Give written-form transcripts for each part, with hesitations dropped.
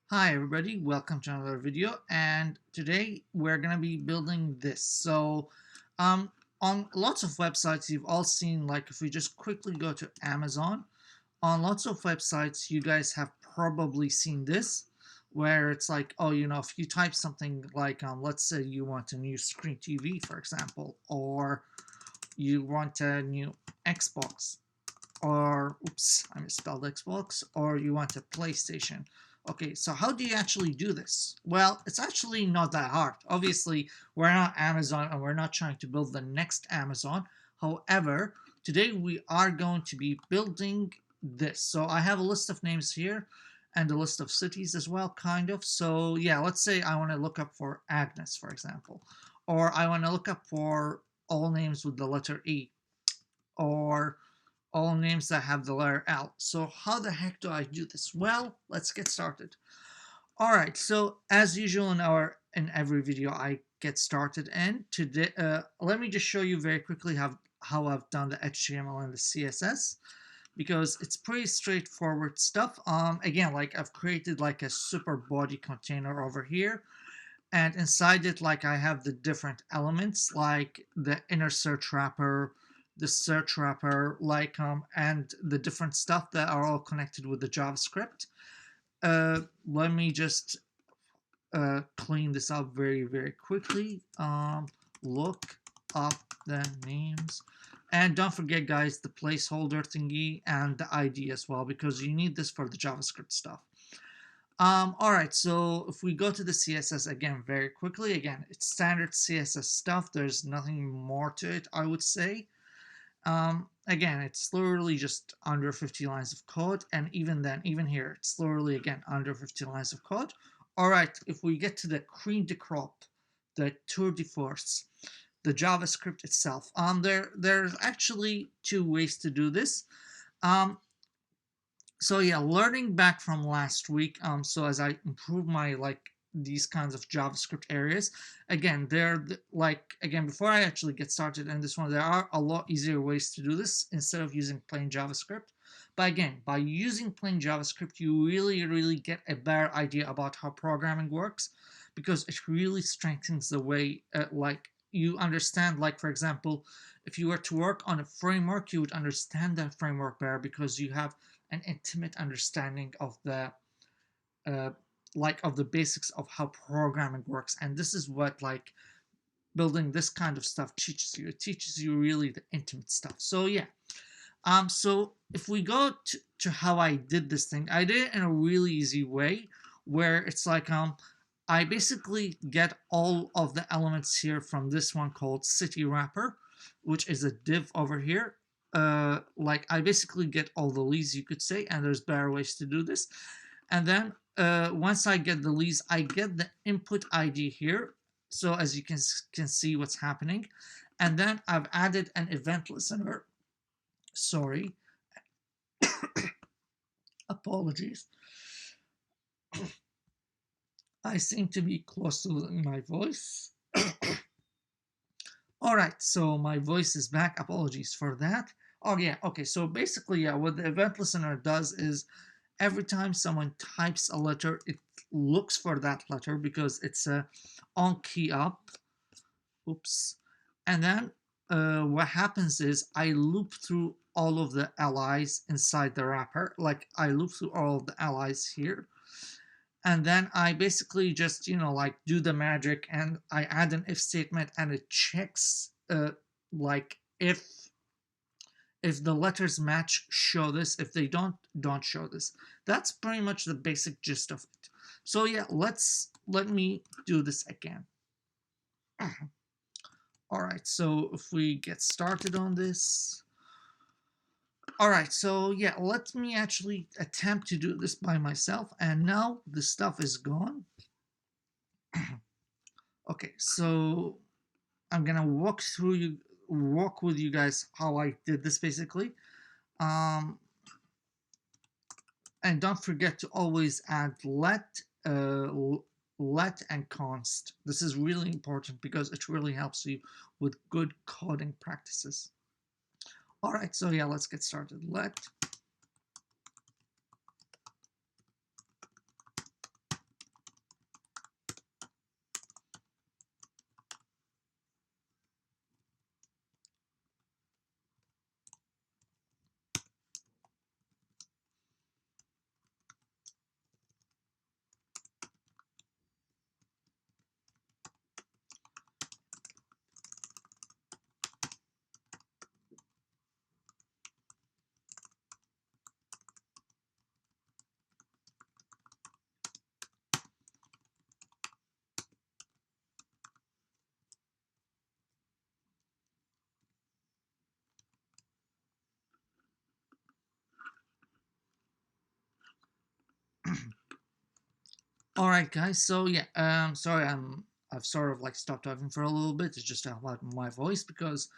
Hi everybody, welcome to another video, and today we're gonna be building this. Um, on lots of websites you've all seen, like if we just quickly go to Amazon, on lots of websites you guys have probably seen this, where it's like, oh, if you type something like, let's say you want a new screen TV, for example, or you want a new Xbox, or oops, I misspelled Xbox, or you want a PlayStation. Okay, so how do you actually do this? Well, it's actually not that hard. Obviously, we're not Amazon and we're not trying to build the next Amazon. However, today we are going to be building this. So I have a list of names here and a list of cities as well, kind of. So yeah, let's say I want to look up for Agnes, for example, or I want to look up for all names with the letter E, or all names that have the letter L. So how the heck do I do this? Well, let's get started. All right, so as usual in every video I get started, and today let me just show you very quickly how I've done the HTML and the CSS, because it's pretty straightforward stuff. Again, like I've created like a super body container over here, and inside it, like I have the different elements, like the inner search wrapper, the search wrapper, like and the different stuff that are all connected with the JavaScript. Let me just clean this up very quickly. Look up the names, and don't forget, guys, the placeholder thingy and the ID as well, because you need this for the JavaScript stuff. All right, so if we go to the CSS again very quickly, again, it's standard CSS stuff. There's nothing more to it, I would say. Again, it's literally just under 50 lines of code, and even then, even here, it's literally, again, under 50 lines of code. All right, if we get to the cream de crop, the tour de force, the JavaScript itself, there's actually two ways to do this. So yeah, learning back from last week, so as I improve my these kinds of JavaScript areas, again, again, before I actually get started in this one, there are a lot easier ways to do this instead of using plain JavaScript. But again, by using plain JavaScript, you really get a better idea about how programming works, because it really strengthens the way you understand. Like, for example, if you were to work on a framework, you would understand that framework better because you have an intimate understanding of the uh, of the basics of how programming works. And this is what building this kind of stuff teaches you. It teaches you really the intimate stuff. So yeah, so if we go to how I did this thing, I did it in a really easy way, where it's like I basically get all of the elements here from this one called city wrapper, which is a div over here. Like I basically get all the leads, you could say, and there's better ways to do this. And then once I get the leads, I get the input ID here. So as you can see what's happening. And then I've added an event listener. Sorry, apologies. I seem to be close to losing my voice. All right, so my voice is back. Apologies for that. Oh yeah, okay. So basically, yeah, what the event listener does is every time someone types a letter, it looks for that letter because it's on key up. Oops. And then what happens is I loop through all of the allies inside the wrapper. Like I loop through all of the allies here, and then I basically just do the magic, and I add an if statement, and it checks like if the letters match, show this. If they don't show this. That's pretty much the basic gist of it. So yeah, let me do this again. All right, so if we get started on this. All right, so yeah, let me actually attempt to do this by myself, and now the stuff is gone. Okay, so I'm gonna walk with you guys how I did this basically. Um, and don't forget to always add uh, let and const. This is really important because it really helps you with good coding practices. All right, so yeah, let's get started. Let All right, guys. So yeah, sorry, I've sort of like stopped talking for a little bit. It's just about my voice because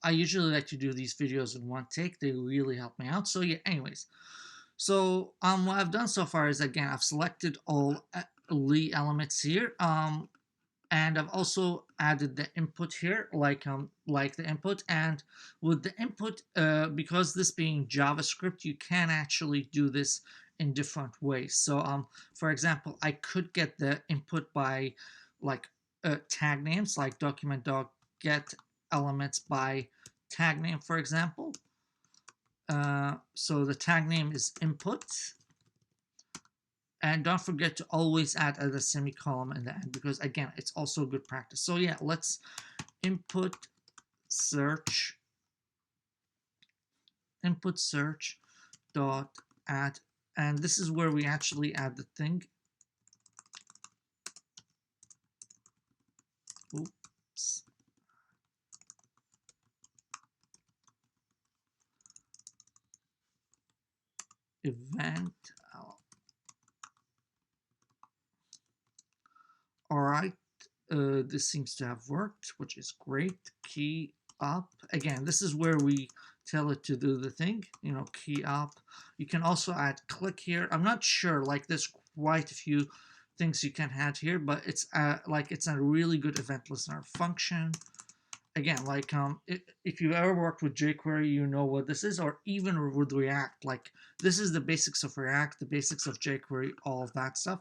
I usually like to do these videos in one take. They really help me out. So yeah, anyways. So what I've done so far is, again, I've selected all Lee elements here. And I've also added the input here, like the input. And with the input, because this being JavaScript, you can actually do this in different ways. So for example, I could get the input by like tag names, like document.get elements by tag name, for example. So the tag name is input. And don't forget to always add a semicolon in the end, because again, it's also good practice. So yeah, let's input search dot add, and this is where we actually add the thing. Oops. Event. All right. This seems to have worked, which is great. Key up. Again, this is where we tell it to do the thing, key up. You can also add click here. I'm not sure, like there's quite a few things you can add here, but it's it's a really good event listener function. Again, like if you've ever worked with jQuery, you know what this is, or even with React. Like this is the basics of React, the basics of jQuery, all of that stuff.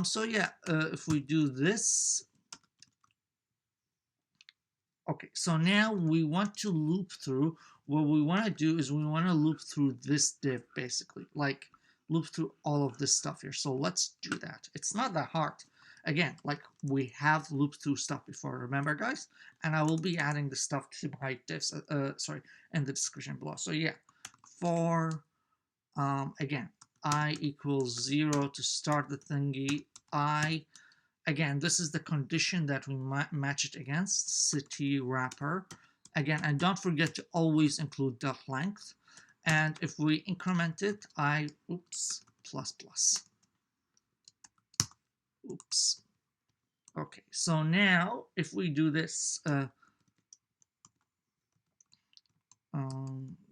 So yeah, if we do this, okay, so now we want to loop through. What we want to do is we want to loop through this div, basically, like loop through all of this stuff here. So let's do that. It's not that hard. Again, like we have looped through stuff before, remember, guys? And I will be adding the stuff to my divs, in the description below. So yeah, for again, I equals 0 to start the thingy. Again, this is the condition that we match it against, city wrapper. Again, and don't forget to always include dot length. And if we increment it, plus plus. Oops. Okay, so now if we do this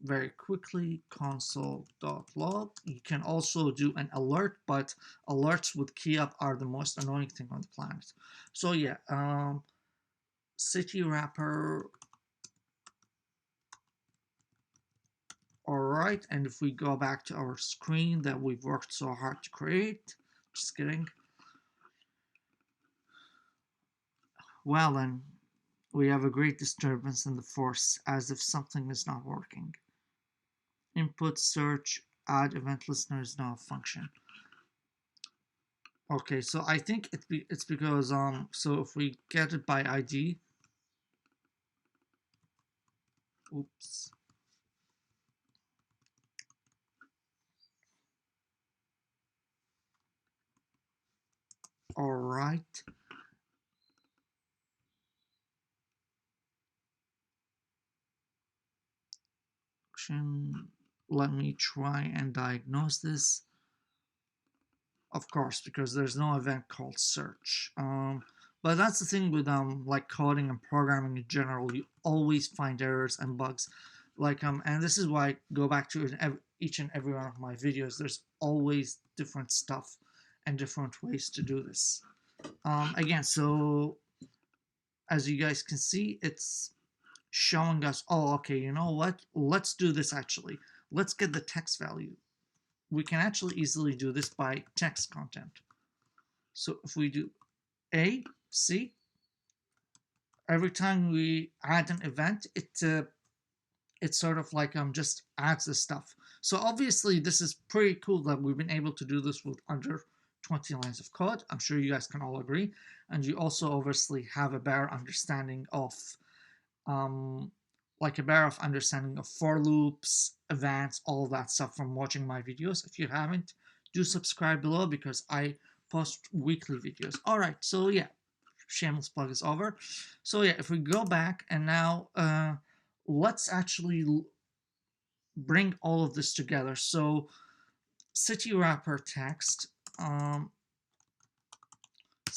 very quickly, console.log. You can also do an alert, but alerts with key up are the most annoying thing on the planet. So yeah, city wrapper. All right, and if we go back to our screen that we've worked so hard to create, just kidding. Well then, we have a great disturbance in the force, as if something is not working. Input search add event listener is now a function. Okay, so I think it's because so if we get it by ID, oops. All right. Let me try and diagnose this. Of course, because there's no event called search. But that's the thing with like coding and programming in general. You always find errors and bugs. And this is why I go back to each and every one of my videos. There's always different stuff and different ways to do this. Again, so as you guys can see, it's showing us, oh, okay, you know what? Let's do this actually. Let's get the text value. We can actually easily do this by text content. So if we do A, C, every time we add an event, it's sort of like just adds the stuff. So obviously this is pretty cool that we've been able to do this with under 20 lines of code. I'm sure you guys can all agree. And you also obviously have a better understanding of for loops, events, all that stuff from watching my videos. If you haven't, do subscribe below because I post weekly videos. All right, so yeah, shameless plug is over. So yeah, if we go back and now let's actually bring all of this together. So city wrapper text,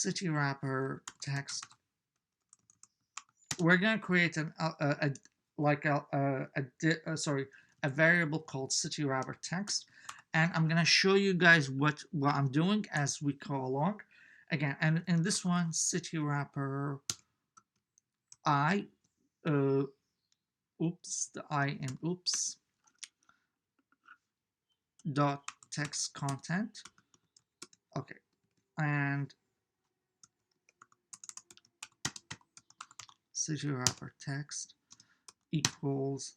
city wrapper text. We're gonna create a variable called city wrapper text, and I'm gonna show you guys what I'm doing as we go along. Again, and in this one, city wrapper I, oops, the I in oops dot text content. Okay, and city wrapper text equals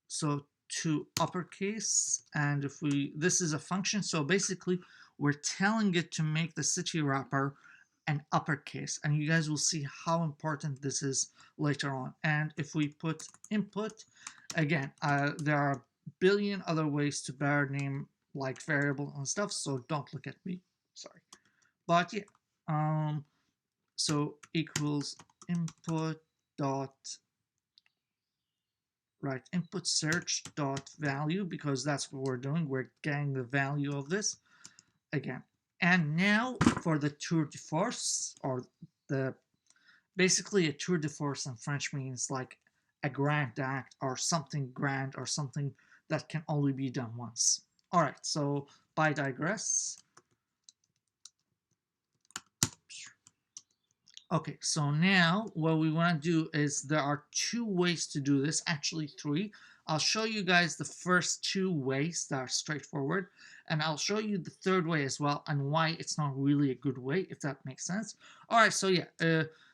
so to uppercase. And if we, this is a function, so basically we're telling it to make the city wrapper an uppercase, and you guys will see how important this is later on. And if we put input, again, there are a billion other ways to bear name like variable and stuff, so don't look at me, sorry. But yeah, so equals input dot, right, input search dot value, because that's what we're doing, we're getting the value of this again. And now for the tour de force, or the, basically a tour de force in French means like a grand act or something grand or something that can only be done once. All right, so by digress. Okay, so now what we want to do is, there are two ways to do this, actually three. I'll show you guys the first two ways that are straightforward, and I'll show you the third way as well and why it's not really a good way, if that makes sense. All right, so yeah,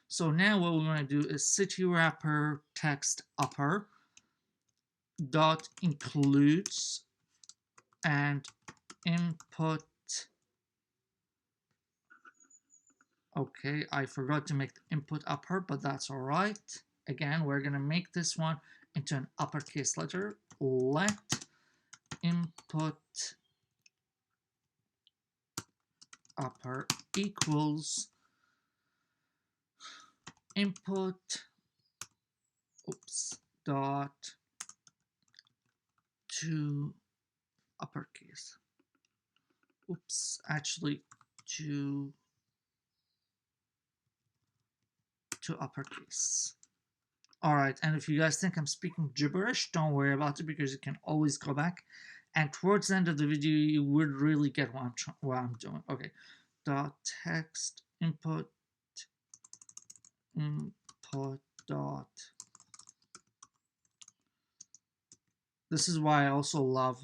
so now what we want to do is city wrapper text upper dot includes and input. Okay, I forgot to make the input upper, but that's all right. Again, we're going to make this one into an uppercase letter. Let input upper equals input, oops, dot to uppercase. Oops, actually to uppercase. All right, and if you guys think I'm speaking gibberish, don't worry about it, because you can always go back, and towards the end of the video you would really get what I'm doing. Okay, dot text input dot. This is why I also love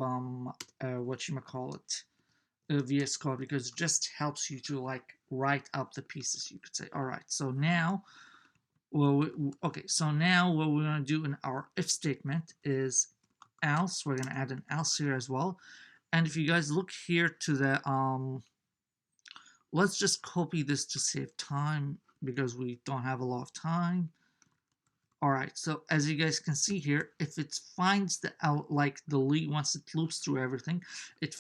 VS Code, because it just helps you to like write up the pieces, you could say. All right, so now, well, okay, so now what we're going to do in our if statement is else. We're going to add an else here as well. And if you guys look here to the let's just copy this to save time, because we don't have a lot of time. All right, so as you guys can see here, if it finds the like the lead, once it loops through everything, it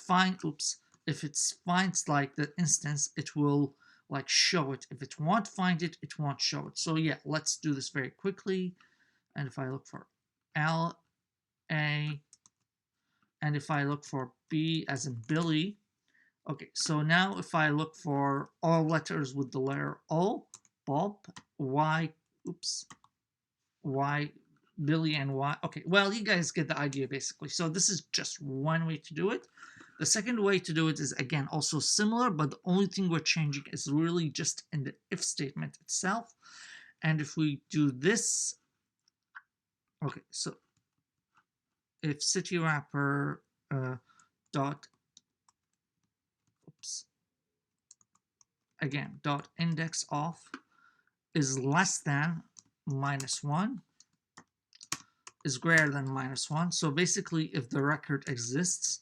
if it finds like the instance, it will like show it. If it won't find it, it won't show it. So yeah, let's do this very quickly. And if I look for L, A, and if I look for B as in Billy, okay, so now if I look for all letters with the letter O, Bob, Y, oops, Y, Billy, and Y. Okay, well, you guys get the idea basically. So this is just one way to do it. The second way to do it is, again, also similar, but the only thing we're changing is really just in the if statement itself. And if we do this, okay, so if city wrapper dot, oops, again, dot index off is less than -1, is greater than -1. So basically, if the record exists,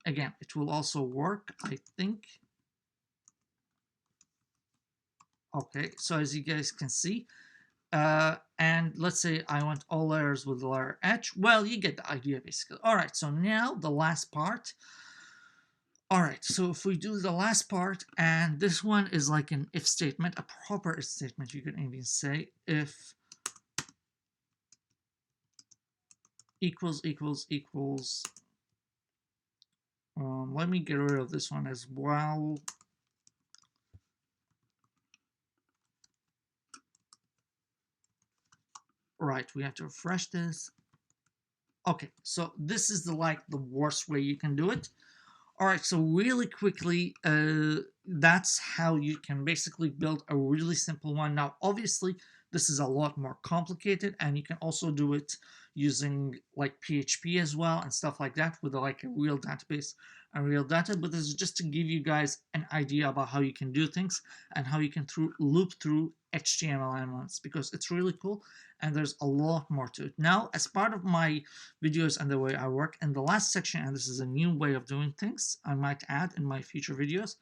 again, it will also work, I think. Okay, so as you guys can see, and let's say I want all letters with the letter H. Well, you get the idea basically. All right, so now the last part. All right, so if we do the last part, and this one is like an if statement, a proper if statement, you can even say if equals equals equals. Let me get rid of this one as well. Right, we have to refresh this. Okay, so this is the worst way you can do it. All right, so really quickly, that's how you can basically build a really simple one. Now, obviously, this is a lot more complicated, and you can also do it using like PHP as well and stuff like that with like a real database and real data. But this is just to give you guys an idea about how you can do things and how you can loop through HTML elements, because it's really cool and there's a lot more to it. Now, as part of my videos and the way I work in the last section, and this is a new way of doing things I might add in my future videos,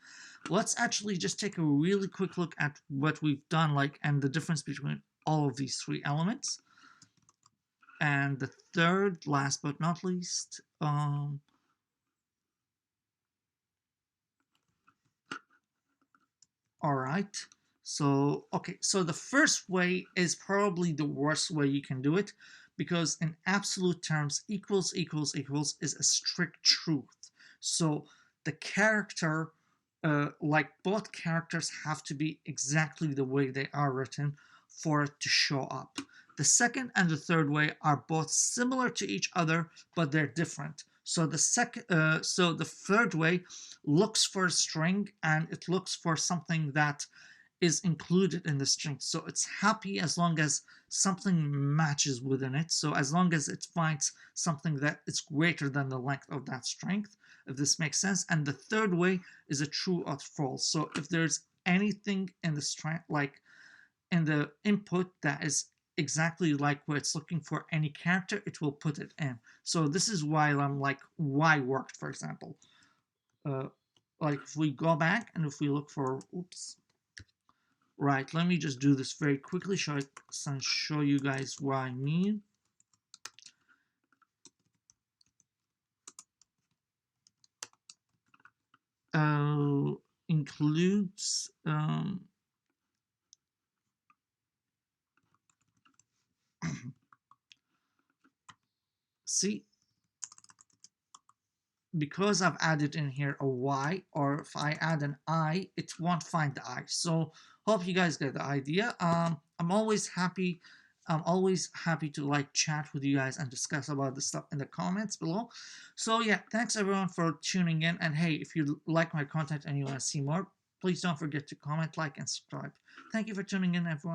let's actually just take a really quick look at what we've done, like, and the difference between all of these three elements. And the third, last but not least, all right. So, okay, so the first way is probably the worst way you can do it, because in absolute terms, equals equals equals is a strict truth. So the character, like both characters have to be exactly the way they are written for it to show up. The second and the third way are both similar to each other, but they're different. So the third way looks for a string, and it looks for something that is included in the string. So it's happy as long as something matches within it. So as long as it finds something that is greater than the length of that string, if this makes sense. And the third way is a true or false. So if there's anything in the string, like in the input, that is exactly like what it's looking for any character, it will put it in. So this is why I'm like why worked, for example. Uh, like if we go back and if we look for, oops, right, let me just do this very quickly so I can show you guys what I mean. Includes see, because I've added in here a Y, or if I add an I, it won't find the I. So hope you guys get the idea. I'm always happy. I'm always happy to like chat with you guys and discuss about this stuff in the comments below. So yeah, thanks everyone for tuning in. And hey, if you like my content and you want to see more, please don't forget to comment, like, and subscribe. Thank you for tuning in, everyone.